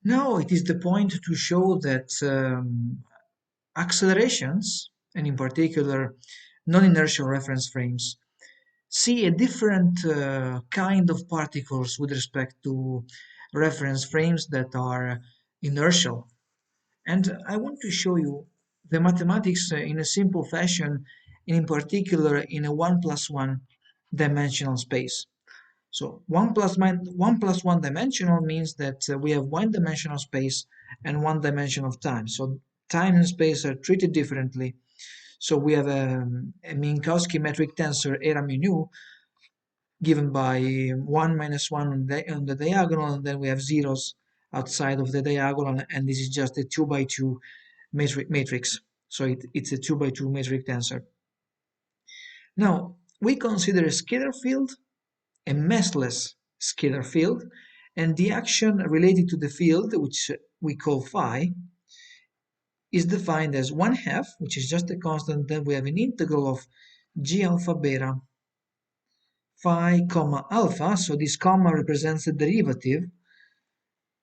Now it is the point to show that accelerations, and in particular non-inertial reference frames, see a different kind of particles with respect to reference frames that are inertial. And I want to show you the mathematics in a simple fashion, and in particular in a 1 plus 1 dimensional space. So 1 plus 1 dimensional means that we have one dimensional space and one dimension of time. So time and space are treated differently. So we have a Minkowski metric tensor era mu nu given by 1 minus 1 on the diagonal, and then we have zeros outside of the diagonal, and this is just a 2 by 2 matrix. So it's a 2 by 2 metric tensor. Now, we consider a scalar field, a massless scalar field, and the action related to the field, which we call phi, is defined as 1/2, which is just a constant. Then we have an integral of g alpha beta phi comma alpha, so this comma represents the derivative.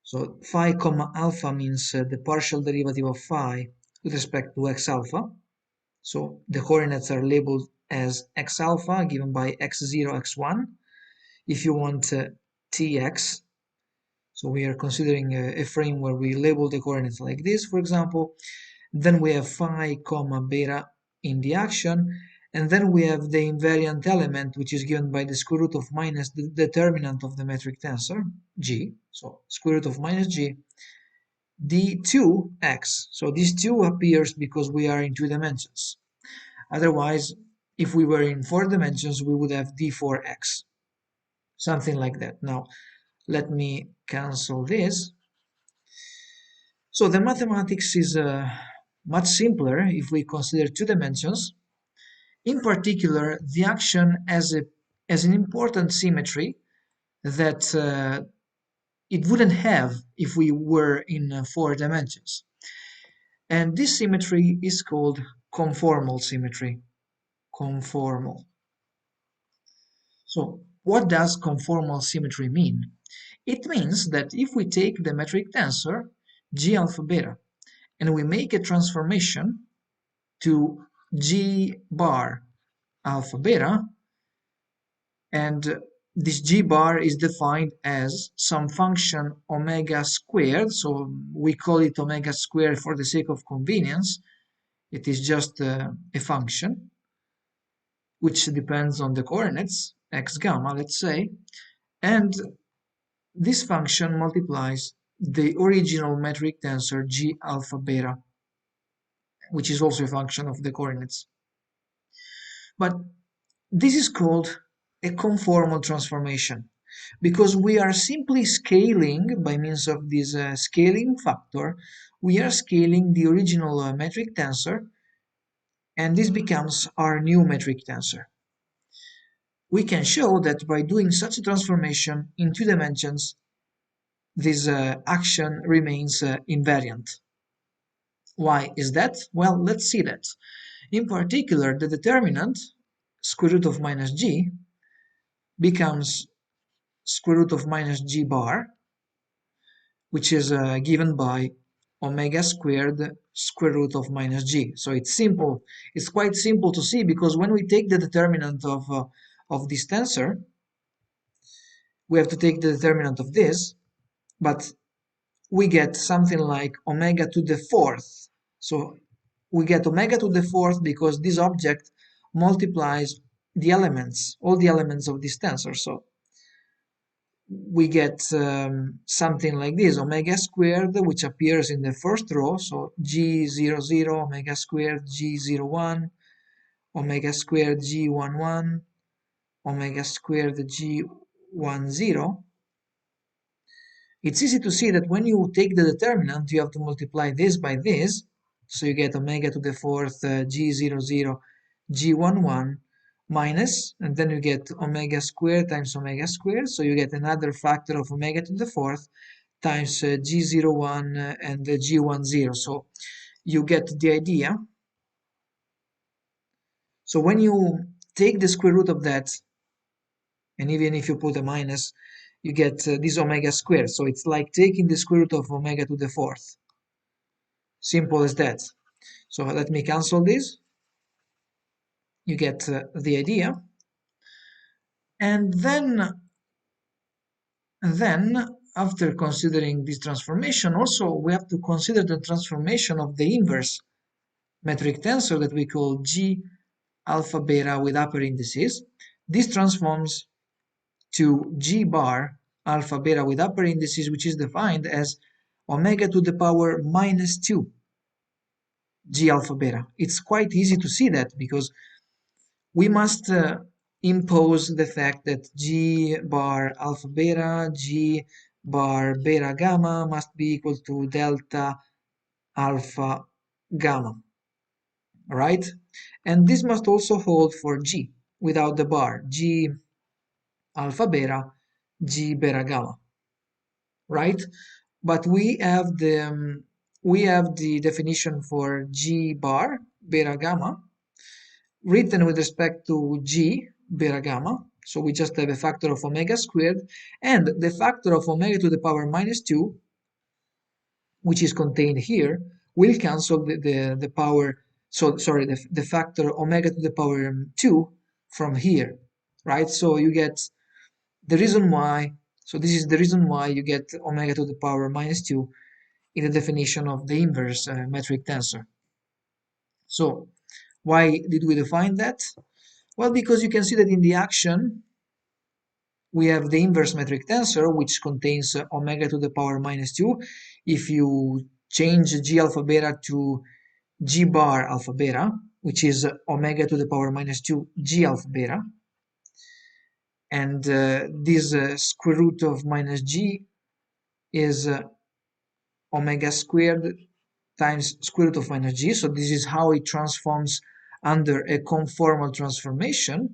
So phi comma alpha means the partial derivative of phi with respect to x alpha. So the coordinates are labeled as x alpha given by x0, x1. If you want tx, so we are considering a frame where we label the coordinates like this, for example. Then we have phi comma beta in the action, and then we have the invariant element, which is given by the square root of minus the determinant of the metric tensor, g, so square root of minus g, d2x. So this 2 appears because we are in 2 dimensions. Otherwise, if we were in 4 dimensions, we would have d4x, something like that. Now, let me cancel this. So the mathematics is much simpler if we consider 2 dimensions. In particular, the action as an important symmetry that it wouldn't have if we were in 4 dimensions. And this symmetry is called conformal symmetry. Conformal. So what does conformal symmetry mean? It means that if we take the metric tensor g alpha beta and we make a transformation to g bar alpha beta, and this g bar is defined as some function omega squared, so we call it omega squared for the sake of convenience. It is just a function which depends on the coordinates x gamma, let's say, and this function multiplies the original metric tensor g alpha beta, which is also a function of the coordinates. But this is called a conformal transformation because we are simply scaling by means of this scaling factor. We are scaling the original metric tensor, and this becomes our new metric tensor. We can show that by doing such a transformation in 2 dimensions, this action remains invariant. Why is that? Well, let's see that. In particular, the determinant, square root of minus g, becomes square root of minus g bar, which is given by omega squared square root of minus g. So it's simple. It's quite simple to see because when we take the determinant of this tensor, we have to take the determinant of this, but we get something like omega to the fourth. So we get omega to the fourth because this object multiplies the elements, all the elements of this tensor. So we get something like this, omega squared, which appears in the first row, so g00, omega squared g01, omega squared g11, omega squared g10. It's easy to see that when you take the determinant, you have to multiply this by this, so you get omega to the fourth g00, g11, minus, and then you get omega squared times omega squared, so you get another factor of omega to the fourth times g01 and g10. So you get the idea. So when you take the square root of that, and even if you put a minus, you get this omega squared. So it's like taking the square root of omega to the fourth. Simple as that. So let me cancel this. You get the idea. And then, after considering this transformation, also we have to consider the transformation of the inverse metric tensor that we call G alpha beta with upper indices. This transforms to G bar alpha beta with upper indices, which is defined as omega to the power minus 2 G alpha beta. It's quite easy to see that because we must impose the fact that G bar alpha beta, G bar beta gamma must be equal to delta alpha gamma, right? And this must also hold for G without the bar, G alpha beta, G beta gamma, right? But we have the definition for G bar beta gamma written with respect to G beta gamma. So we just have a factor of omega squared, and the factor of omega to the power minus 2, which is contained here, will cancel the power, so sorry, the factor omega to the power 2 from here, right? So you get the reason why, so this is the reason why you get omega to the power minus 2 in the definition of the inverse metric tensor. So why did we define that? Well, because you can see that in the action, we have the inverse metric tensor, which contains omega to the power minus 2. If you change G alpha beta to G bar alpha beta, which is omega to the power minus 2 G alpha beta, and this square root of minus G is omega squared times square root of minus G. So this is how it transforms under a conformal transformation.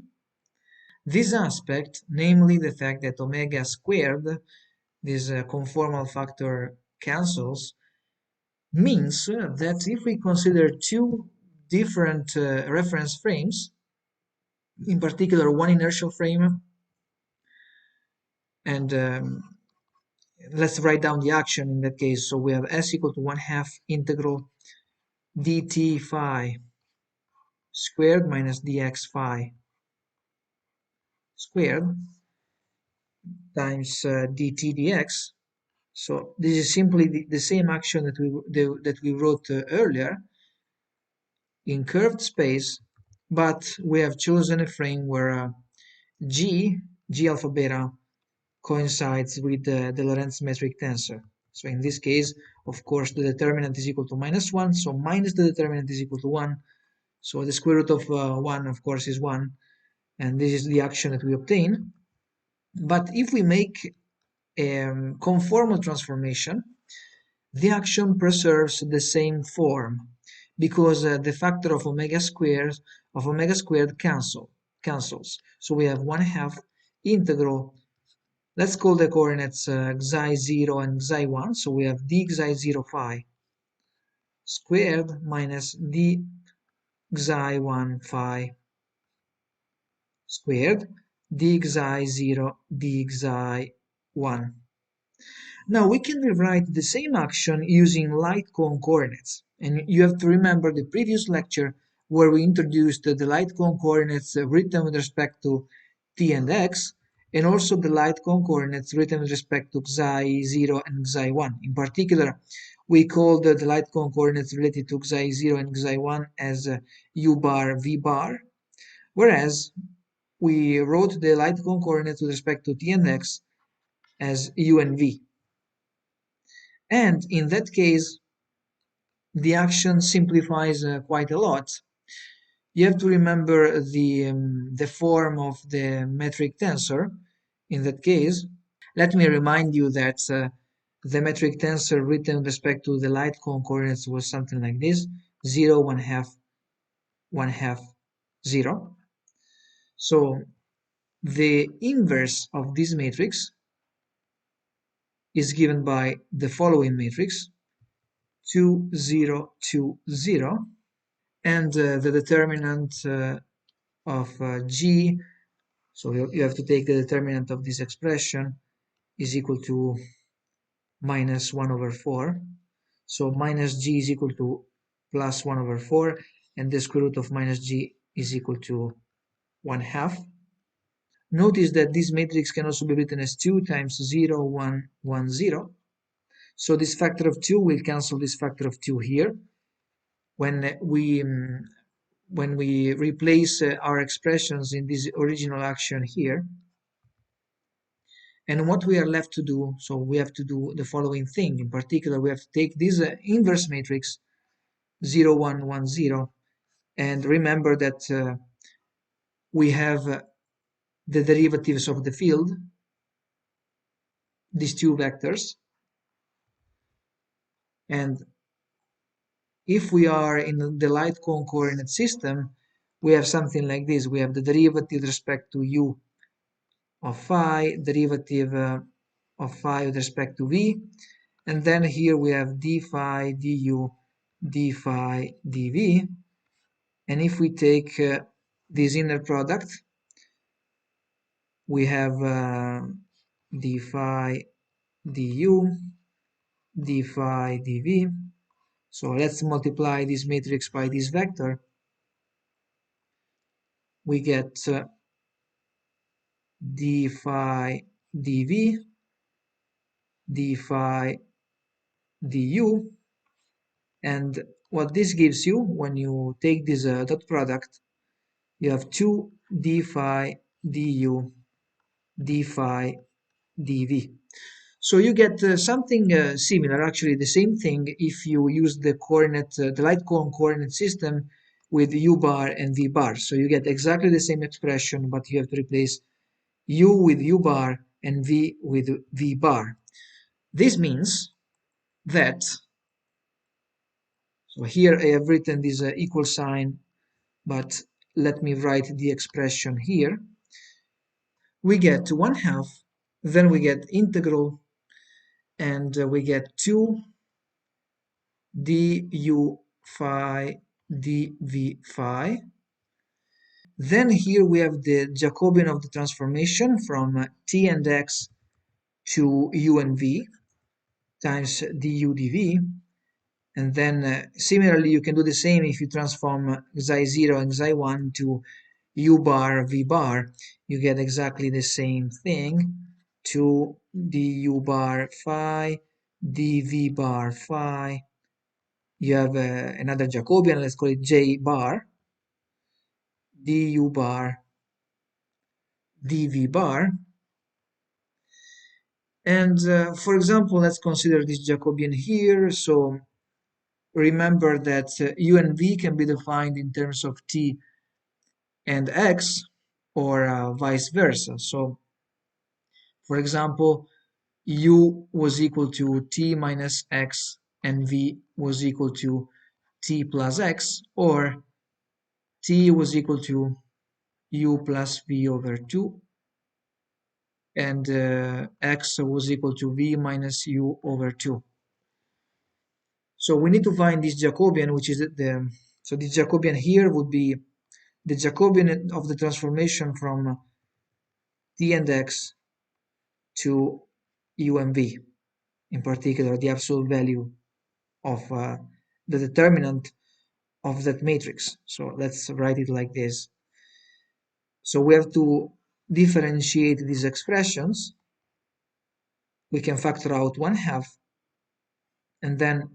This aspect, namely the fact that omega squared, this conformal factor, cancels, means that if we consider two different reference frames, in particular one inertial frame, and let's write down the action in that case. So we have s equal to 1/2 integral dt phi squared minus dx phi squared times dt dx. So this is simply the same action that we wrote earlier in curved space, but we have chosen a frame where G alpha beta coincides with the Lorentz metric tensor. So in this case, of course, the determinant is equal to -1, so minus the determinant is equal to 1. So the square root of 1, of course, is 1, and this is the action that we obtain. But if we make a conformal transformation, the action preserves the same form because the factor of omega squared cancels. So we have 1/2 integral. Let's call the coordinates xi 0 and xi 1. So we have d xi 0 phi squared minus d xi 1 phi squared d xi 0 d xi 1. Now we can rewrite the same action using light cone coordinates. And you have to remember the previous lecture where we introduced the light cone coordinates written with respect to t and x, and also the light cone coordinates written with respect to xi 0 and xi 1. In particular, we called the light cone coordinates related to xi 0 and xi 1 as u bar v bar, whereas we wrote the light cone coordinates with respect to t and x as u and v. And in that case, the action simplifies quite a lot. You have to remember the form of the metric tensor in that case. Let me remind you that the metric tensor written with respect to the light cone coordinates was something like this: 0, 1/2, 1/2, 0. So the inverse of this matrix is given by the following matrix: 2, 0, 2, 0, and the determinant of G, so you have to take the determinant of this expression, is equal to minus 1 over 4. So minus g is equal to plus 1 over 4, and the square root of minus g is equal to 1 half. Notice that this matrix can also be written as 2 times 0, 1, 1, 0. So this factor of 2 will cancel this factor of 2 here. When we replace our expressions in this original action here, and what we are left to do, so we have to do the following thing. In particular, we have to take this inverse matrix 0, 1, 1, 0, and remember that we have the derivatives of the field, these two vectors, and if we are in the light cone coordinate system, we have something like this. We have the derivative with respect to u of phi, derivative of phi with respect to v, and then here we have d phi du, d phi dv, and if we take this inner product, we have d phi du, d phi dv. So let's multiply this matrix by this vector. We get d phi dv, d phi du, and what this gives you when you take this dot product, you have 2 d phi du, d phi dv. So you get something similar, actually the same thing, if you use the coordinate, the light cone coordinate system with u bar and v bar. So you get exactly the same expression, but you have to replace u with u bar and v with v bar. This means that, so here I have written this equal sign, but let me write the expression here. We get 1 half, then we get integral, and we get 2 du phi dv phi. Then here we have the Jacobian of the transformation from t and x to u and v times du dv. And then similarly, you can do the same if you transform xi0 and xi1 to u bar v bar. You get exactly the same thing, 2 du bar phi dv bar phi. You have another Jacobian, let's call it j bar, du bar dv bar. And for example, let's consider this Jacobian here. So remember that u and v can be defined in terms of t and x, or vice versa. So for example, u was equal to t minus x and v was equal to t plus x, or t was equal to u plus v over 2, and x was equal to v minus u over 2. So we need to find this Jacobian, which is so the Jacobian here would be the Jacobian of the transformation from t and x to u and v, in particular the absolute value of the determinant of that matrix. So let's write it like this. So we have to differentiate these expressions. We can factor out 1 half, and then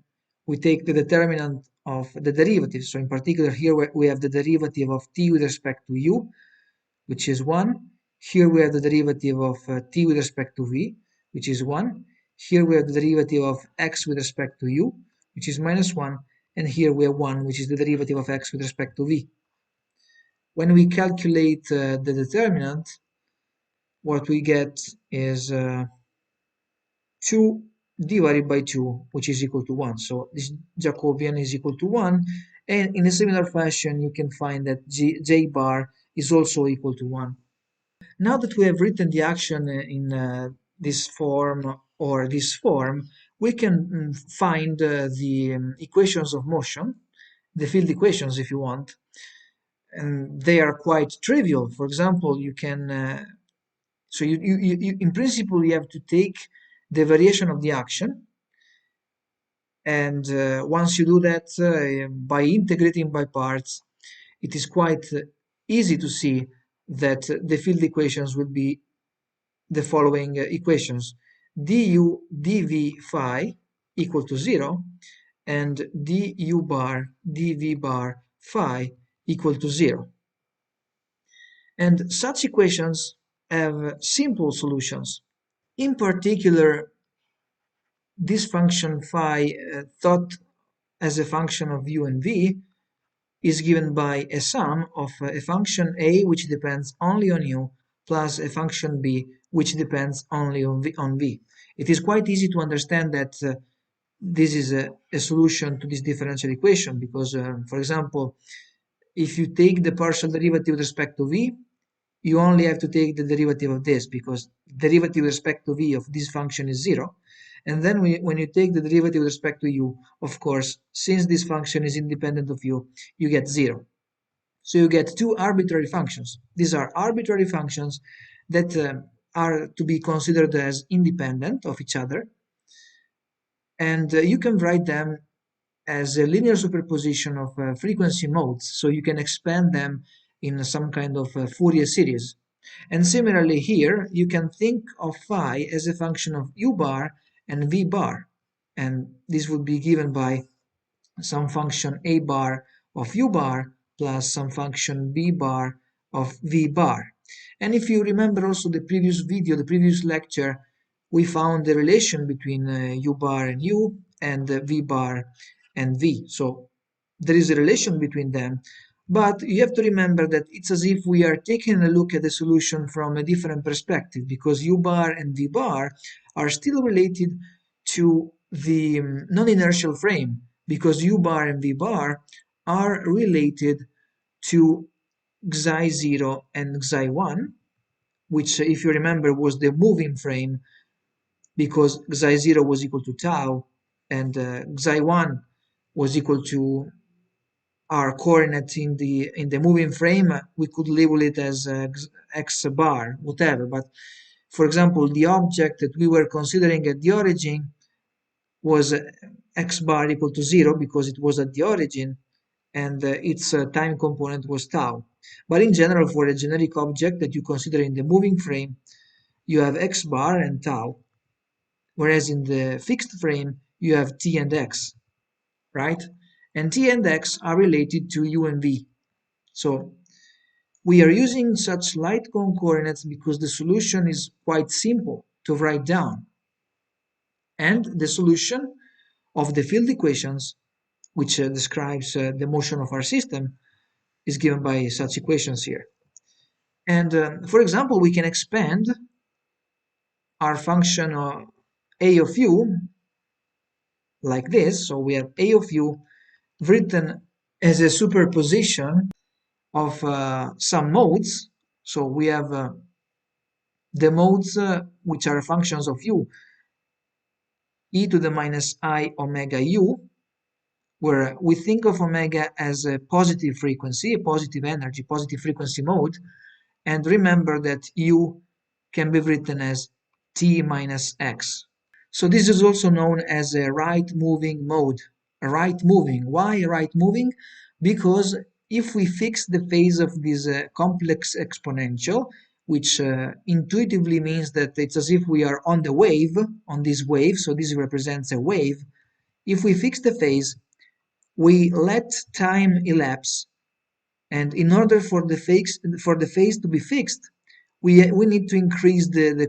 we take the determinant of the derivative. So in particular here we have the derivative of t with respect to u, which is 1. Here we have the derivative of t with respect to v, which is 1. Here we have the derivative of x with respect to u, which is minus 1. And here we have 1, which is the derivative of x with respect to v. When we calculate the determinant, what we get is 2 divided by 2, which is equal to 1. So this Jacobian is equal to 1. And in a similar fashion, you can find that j bar is also equal to 1. Now that we have written the action in this form or this form, we can find the equations of motion, the field equations if you want, and they are quite trivial. For example, you can So you in principle you have to take the variation of the action, and once you do that by integrating by parts, it is quite easy to see that the field equations will be the following equations: du dv phi equal to 0 and du bar dv bar phi equal to 0. And such equations have simple solutions. In particular, this function phi, thought as a function of u and v, is given by a sum of a function a which depends only on u plus a function b which depends only on v. It is quite easy to understand that this is a solution to this differential equation because, for example, if you take the partial derivative with respect to v, you only have to take the derivative of this because derivative with respect to v of this function is 0. And then when you take the derivative with respect to u, of course, since this function is independent of u, you get 0. So you get two arbitrary functions. These are arbitrary functions that are to be considered as independent of each other. And you can write them as a linear superposition of frequency modes. So you can expand them in some kind of Fourier series. And similarly here, you can think of phi as a function of u bar and v bar. And this would be given by some function a bar of u bar plus some function b bar of v bar. And if you remember also the previous video, the previous lecture, we found the relation between u bar and u and v bar and v. So there is a relation between them, but you have to remember that it's as if we are taking a look at the solution from a different perspective because u bar and v bar are still related to the non-inertial frame because u bar and v bar are related to xi 0 and xi 1, which if you remember was the moving frame because xi 0 was equal to tau and xi 1 was equal to our coordinate in the moving frame. We could label it as x bar, whatever. But for example, the object that we were considering at the origin was x bar equal to 0 because it was at the origin and its time component was tau. But in general, for a generic object that you consider in the moving frame, you have x bar and tau, whereas in the fixed frame, you have t and x, right? And t and x are related to u and v. So we are using such light cone coordinates because the solution is quite simple to write down. And the solution of the field equations, which describes the motion of our system, is given by such equations here. And for example, we can expand our function a of u like this. So we have a of u written as a superposition of some modes. So we have the modes which are functions of u, e to the minus I omega u, where we think of omega as a positive frequency, a positive energy, positive frequency mode. And remember that u can be written as t minus x. So this is also known as a right moving mode. A right moving. Why right moving? Because if we fix the phase of this complex exponential, which intuitively means that it's as if we are on the wave, on this wave, so this represents a wave. If we fix the phase, we let time elapse, and in order for the phase to be fixed, we need to increase the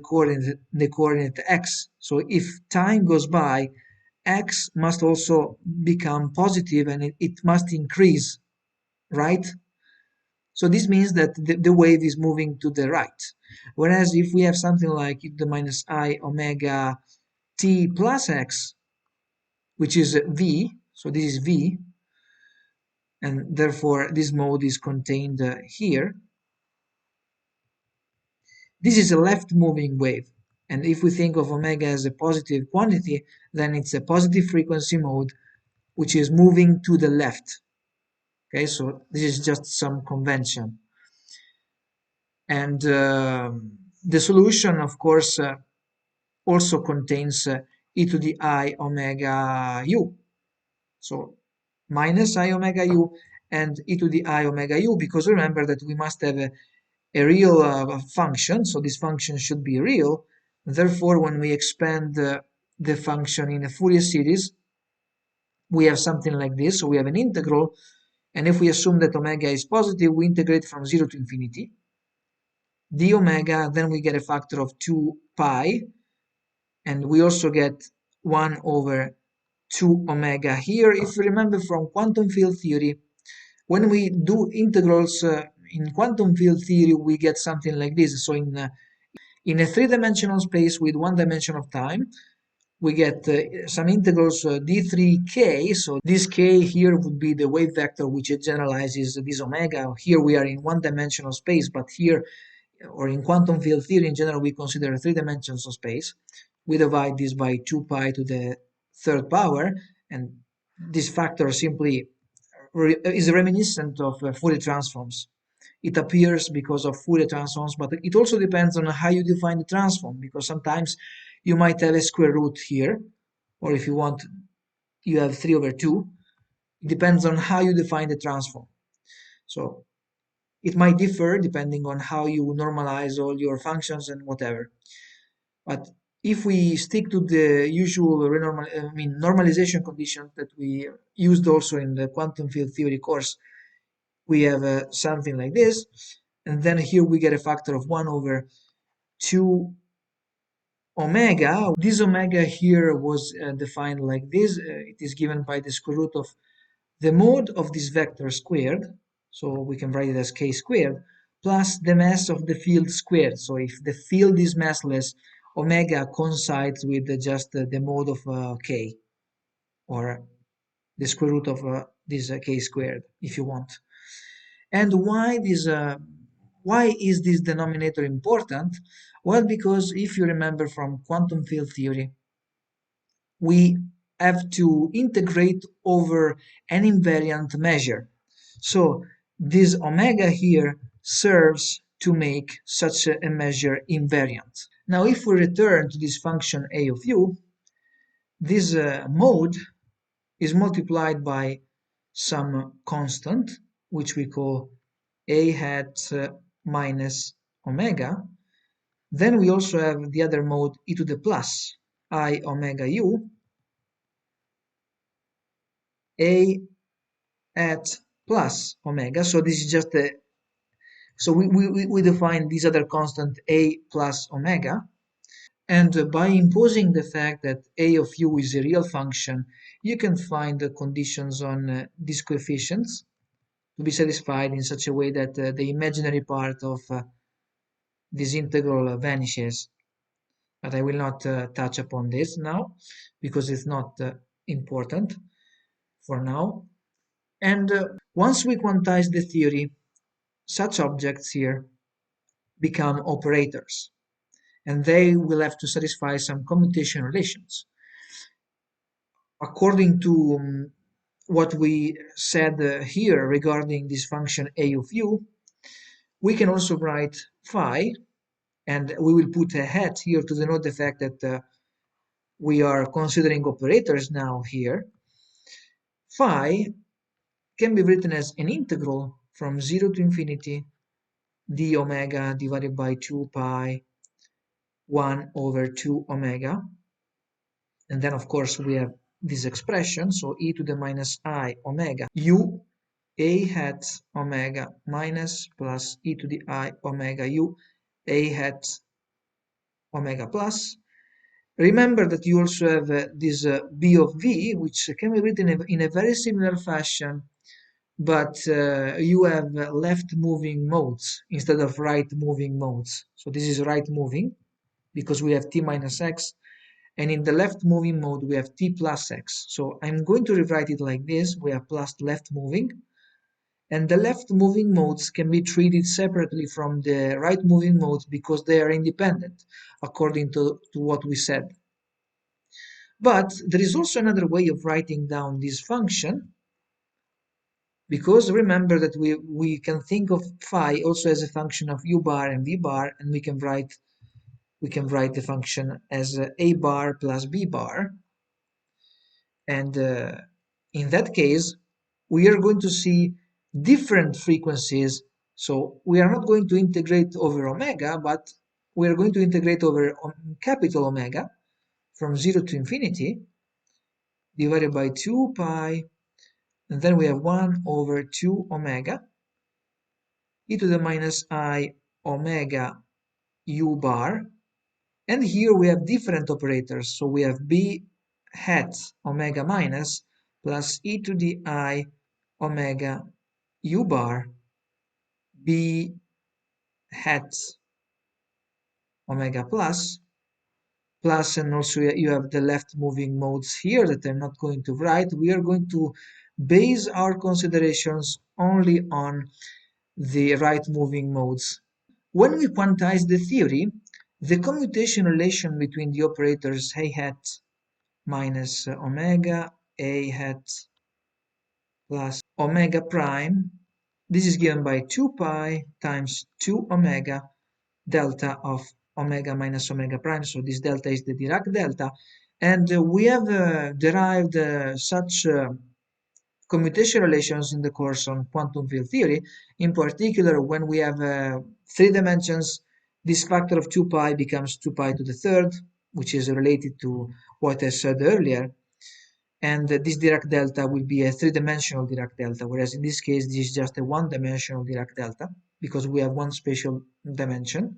coordinate x. So if time goes by, x must also become positive and it must increase, right? So this means that the wave is moving to the right. Whereas if we have something like e to the minus I omega t plus x, which is v, so this is v, and therefore this mode is contained here. This is a left moving wave. And if we think of omega as a positive quantity, then it's a positive frequency mode which is moving to the left. Okay, so this is just some convention. And The solution, of course, also contains e to the I omega u. So minus I omega u and e to the I omega u, because remember that we must have a real function, so this function should be real. Therefore, when we expand the function in a Fourier series, we have something like this. So we have an integral, and if we assume that omega is positive, we integrate from 0 to infinity. D omega, then we get a factor of 2 pi, and we also get 1 over 2 omega here. If you remember from quantum field theory, when we do integrals in quantum field theory, we get something like this. So in a three-dimensional space with one dimension of time, we get some integrals d3k. So this k here would be the wave vector which generalizes this omega. Here we are in one-dimensional space, but here, or in quantum field theory in general, we consider three dimensions of space. We divide this by 2 pi to the third power, and this factor simply is reminiscent of Fourier transforms. It appears because of Fourier transforms, but it also depends on how you define the transform, because sometimes you might have a square root here, or if you want, you have 3 over 2. It depends on how you define the transform. So it might differ depending on how you normalize all your functions and whatever. But if we stick to the usual normalization conditions that we used also in the quantum field theory course, we have something like this, and then here we get a factor of 1 over 2 omega. This omega here was defined like this. It is given by the square root of the mode of this vector squared, so we can write it as k squared, plus the mass of the field squared. So if the field is massless, omega coincides with just the mode of k, or the square root of this k squared, if you want. And why is this denominator important? Well, because if you remember from quantum field theory, we have to integrate over an invariant measure. So this omega here serves to make such a measure invariant. Now, if we return to this function a of u, this mode is multiplied by some constant, which we call a hat minus omega. Then we also have the other mode e to the plus I omega u, a at plus omega. So this is just a, so we define this other constant a plus omega. And by imposing the fact that a of u is a real function, you can find the conditions on these coefficients to be satisfied in such a way that the imaginary part of this integral vanishes. But I will not touch upon this now because it's not important for now. And once we quantize the theory, such objects here become operators, and they will have to satisfy some commutation relations. According to what we said here regarding this function a of u, we can also write phi, and we will put a hat here to denote the fact that we are considering operators now here. Phi can be written as an integral from 0 to infinity d omega divided by 2 pi 1 over 2 omega. And then, of course, we have this expression, so e to the minus I omega u a hat omega minus plus e to the I omega u a hat omega plus. Remember that you also have this b of v, which can be written in a very similar fashion, but you have left moving modes instead of right moving modes. So this is right moving because we have t minus x, and in the left moving mode we have t plus x. So I'm going to rewrite it like this. We have plus left moving, and the left moving modes can be treated separately from the right moving modes because they are independent according to what we said. But there is also another way of writing down this function, because remember that we can think of phi also as a function of u bar and v bar, and we can write we can write the function as a bar plus b bar. And in that case, we are going to see different frequencies. So we are not going to integrate over omega, but we are going to integrate over capital omega from 0 to infinity divided by 2 pi, and then we have 1 over 2 omega e to the minus I omega u bar. And here we have different operators. So we have b hat omega minus plus e to the I omega u bar b hat omega plus, and also you have the left moving modes here that I'm not going to write. We are going to base our considerations only on the right moving modes. When we quantize the theory, the commutation relation between the operators a hat minus omega, a hat plus omega prime, this is given by 2 pi times 2 omega delta of omega minus omega prime, so this delta is the Dirac delta, and we have derived such commutation relations in the course on quantum field theory. In particular, when we have 3 dimensions, this factor of 2 pi becomes 2 pi to the third, which is related to what I said earlier, and this Dirac delta will be a 3-dimensional Dirac delta, whereas in this case this is just a 1-dimensional Dirac delta because we have one spatial dimension.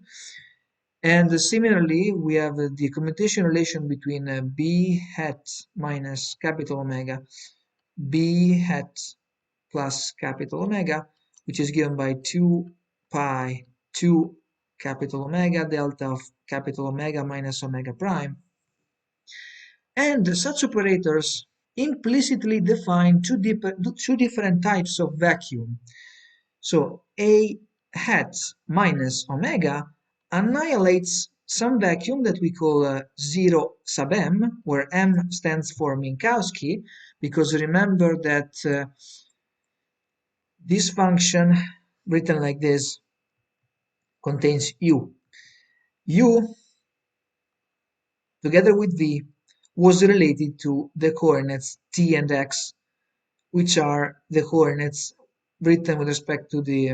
And similarly, we have the commutation relation between b hat minus capital omega, b hat plus capital omega, which is given by 2 pi 2 capital omega delta of capital omega minus omega prime. And such operators implicitly define two different types of vacuum. So a hat minus omega annihilates some vacuum that we call 0 sub m, where m stands for Minkowski, because remember that this function, written like this, contains u. U, together with v, was related to the coordinates t and x, which are the coordinates written with respect to the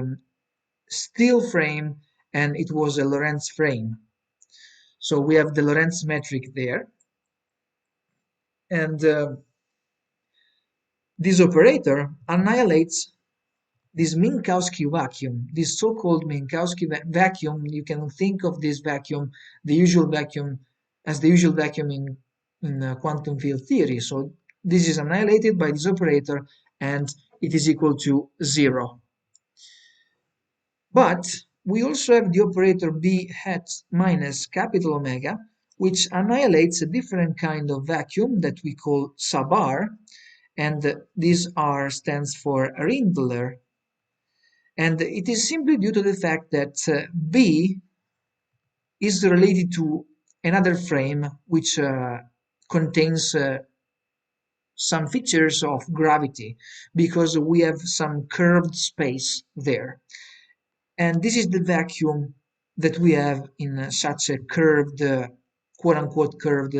steel frame, and it was a Lorentz frame. So we have the Lorentz metric there, and this operator annihilates this Minkowski vacuum, this so-called Minkowski vacuum. You can think of this vacuum, the usual vacuum, as the usual vacuum in quantum field theory. So this is annihilated by this operator, and it is equal to 0. But we also have the operator b hat minus capital omega, which annihilates a different kind of vacuum that we call sub r, and this r stands for Rindler. And it is simply due to the fact that b is related to another frame which contains some features of gravity, because we have some curved space there. And this is the vacuum that we have in such a curved, quote-unquote curved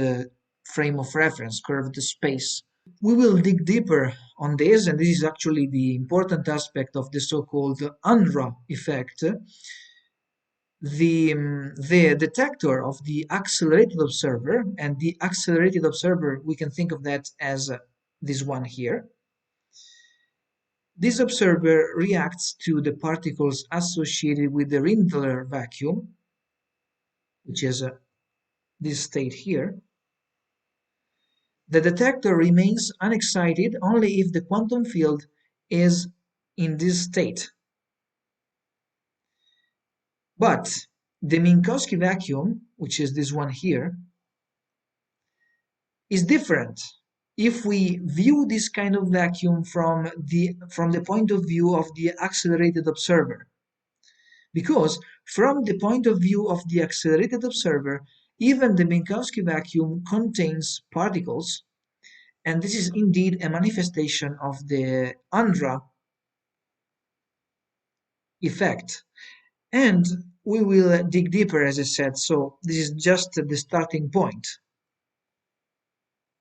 frame of reference, curved space. We will dig deeper on this, and this is actually the important aspect of the so-called Unruh effect. The detector of the accelerated observer, and the accelerated observer, we can think of that as this one here. This observer reacts to the particles associated with the Rindler vacuum, which is this state here. The detector remains unexcited only if the quantum field is in this state. But the Minkowski vacuum, which is this one here, is different if we view this kind of vacuum from the point of view of the accelerated observer. Because from the point of view of the accelerated observer, even the Minkowski vacuum contains particles, and this is indeed a manifestation of the Unruh effect. And we will dig deeper, as I said, so this is just the starting point.